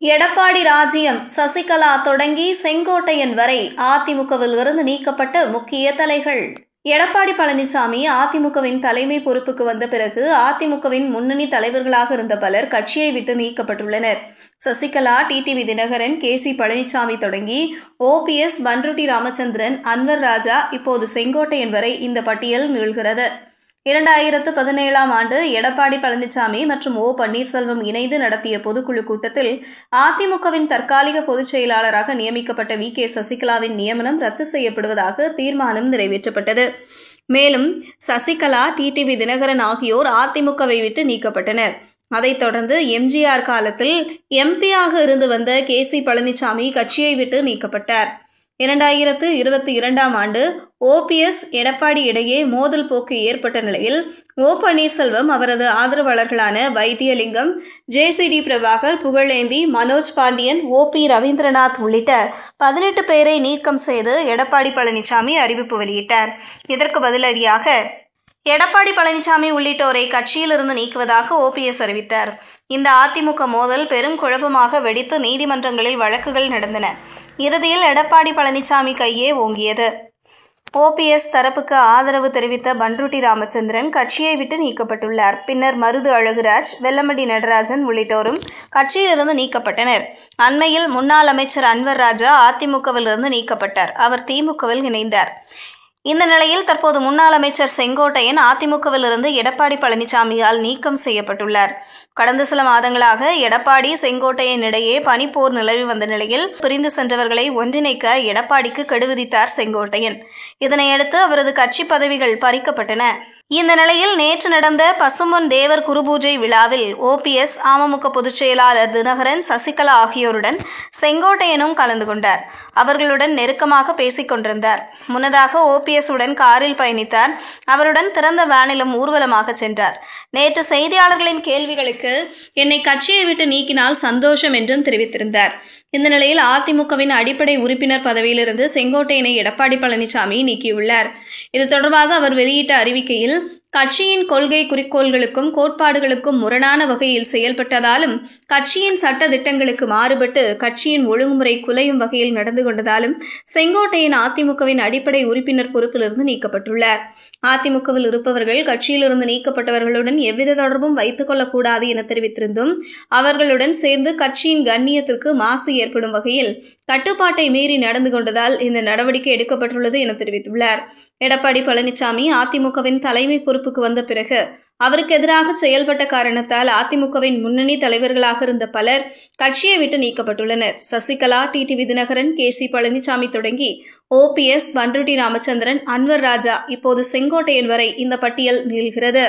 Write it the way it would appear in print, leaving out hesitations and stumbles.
எடப்பாடி ராஜ்யம் சசிகலா தொடங்கி செங்கோட்டையன் வரை அதிமுகவில் இருந்து நீக்கப்பட்ட முக்கிய தலைகள். எடப்பாடி பழனிசாமி அதிமுகவின் தலைமை பொறுப்புக்கு வந்த பிறகு அதிமுகவின் முன்னணி தலைவர்களாக இருந்த பலர் கட்சியை விட்டு நீக்கப்பட்டுள்ளனர். சசிகலா, டிடிவி தினகரன், கேசி பழனிசாமி தொடங்கி ஓபிஎஸ், பண்ருட்டி ராமச்சந்திரன், அன்வர் ராஜா, இப்போது செங்கோட்டையன் வரை இந்த பட்டியல் நீள்கிறது. 2017ஆம் ஆண்டு எடப்பாடி பழனிசாமி மற்றும் ஓ பன்னீர்செல்வம் இணைந்து நடத்திய பொதுக்குழு கூட்டத்தில் அதிமுகவின் தற்காலிக பொதுச் செயலாளராக நியமிக்கப்பட்ட வி.கே. சசிகலாவின் நியமனம் ரத்து செய்யப்படுவதாக தீர்மானம் நிறைவேற்றப்பட்டது. மேலும் சசிகலா, டிடிவி தினகரன் ஆகியோர் அதிமுகவை விட்டு நீக்கப்பட்டனர். அதைத் தொடர்ந்து எம்ஜிஆர் காலத்தில் எம்பியாக இருந்து வந்த கேசி பழனிசாமி கட்சியை விட்டு நீக்கப்பட்டார். 2022ஆம் ஆண்டு ஓபிஎஸ், எடப்பாடி இடையே மோதல் போக்கு ஏற்பட்ட நிலையில் ஓ பன்னீர்செல்வம், அவரது ஆதரவாளர்களான வைத்தியலிங்கம், ஜேசிடி பிரபாகர், புகழேந்தி, மனோஜ் பாண்டியன், ஓ.பி. ரவீந்திரநாத் உள்ளிட்ட 18 பேரை நீக்கம் செய்து எடப்பாடி பழனிசாமி அறிவிப்பு வெளியிட்டார். இதற்கு பதிலடியாக எடப்பாடி பழனிசாமி உள்ளிட்டோரை கட்சியிலிருந்து நீக்குவதாக ஓபிஎஸ் அறிவித்தார். இந்த அதிமுக மோதல் பெரும் குழப்பமாக வெடித்து நீதிமன்றங்களில் வழக்குகள் நடந்தன. இறுதியில் எடப்பாடி பழனிசாமி கையே ஓங்கியது. ஓபிஎஸ் தரப்புக்கு ஆதரவு தெரிவித்த பண்ருட்டி ராமச்சந்திரன் கட்சியை விட்டு நீக்கப்பட்டுள்ளார். பின்னர் மருது அழகுராஜ், வெல்லமண்டி நடராஜன் உள்ளிட்டோரும் கட்சியிலிருந்து நீக்கப்பட்டனர். அண்மையில் முன்னாள் அமைச்சர் அன்வர் ராஜா அதிமுகவிலிருந்து நீக்கப்பட்டார். அவர் திமுகவில் இணைந்தார். இந்த நிலையில் தற்போது முன்னாள் அமைச்சர் செங்கோட்டையன் அதிமுகவில் இருந்து எடப்பாடி பழனிசாமியால் நீக்கம் செய்யப்பட்டுள்ளார். கடந்த சில மாதங்களாக எடப்பாடி, செங்கோட்டையன் இடையே பனிப்போர் நிலவி வந்த நிலையில் பிரிந்து சென்றவர்களை ஒன்றிணைக்க எடப்பாடிக்கு கெடு விதித்தார் செங்கோட்டையன். இதனையடுத்து அவரது கட்சி பதவிகள் பறிக்கப்பட்டன. இந்த நிலையில் நேற்று நடந்த பசும்பொன் தேவர் குருபூஜை விழாவில் ஓபிஎஸ், அமமுக பொதுச் செயலாளர் தினகரன், சசிகலா ஆகியோருடன் செங்கோட்டையனும் கலந்து கொண்டார். அவர்களுடன் நெருக்கமாக பேசிக் கொண்டிருந்தார். முன்னதாக ஓபிஎஸ் உடன் காரில் பயணித்தார். அவருடன் திறந்த வேனிலும் ஊர்வலமாக சென்றார். நேற்று செய்தியாளர்களின் கேள்விகளுக்கு என்னை கட்சியை விட்டு நீக்கினால் சந்தோஷம் என்றும் தெரிவித்திருந்தார். இந்த நிலையில் அதிமுகவின் அடிப்படை உறுப்பினர் பதவியிலிருந்து செங்கோட்டையனை எடப்பாடி பழனிசாமி நீக்கியுள்ளார். இது தொடர்பாக அவர் வெளியிட்ட அறிவிக்கையில், கட்சியின் கொள்கை குறிக்கோள்களுக்கும் கோட்பாடுகளுக்கும் முரணான வகையில் செயல்பட்டதாலும், கட்சியின் சட்ட திட்டங்களுக்கு மாறுபட்டு கட்சியின் ஒழுங்குமுறை குலையும் வகையில் நடந்து கொண்டதாலும் செங்கோட்டையன் அதிமுகவின் அடிப்படை உறுப்பினர் பொறுப்பிலிருந்து நீக்கப்பட்டுள்ளார். அதிமுகவில் இருப்பவர்கள் கட்சியிலிருந்து நீக்கப்பட்டவர்களுடன் எவ்வித தொடர்பும் வைத்துக் கொள்ளக்கூடாது என தெரிவித்திருந்தும், அவர்களுடன் சேர்ந்து கட்சியின் கண்ணியத்திற்கு மாசு ஏற்படும் வகையில் கட்டுப்பாட்டை மீறி நடந்து கொண்டதால் இந்த நடவடிக்கை எடுக்கப்பட்டுள்ளது என தெரிவித்துள்ளார். எடப்பாடி பழனிசாமி அதிமுகவின் தலைமை பொறுப்புக்கு வந்த பிறகு அவருக்கு எதிராக செயல்பட்ட காரணத்தால் அதிமுகவின் முன்னணி தலைவர்களாக இருந்த பலர் கட்சியை விட்டு நீக்கப்பட்டுள்ளனர். சசிகலா, டிடிவி தினகரன், கேசி பழனிசாமி தொடங்கி ஓபிஎஸ், பண்ருட்டி ராமச்சந்திரன், அன்வர் ராஜா, இப்போது செங்கோட்டையன் வரை இந்த பட்டியல் நீள்கிறது.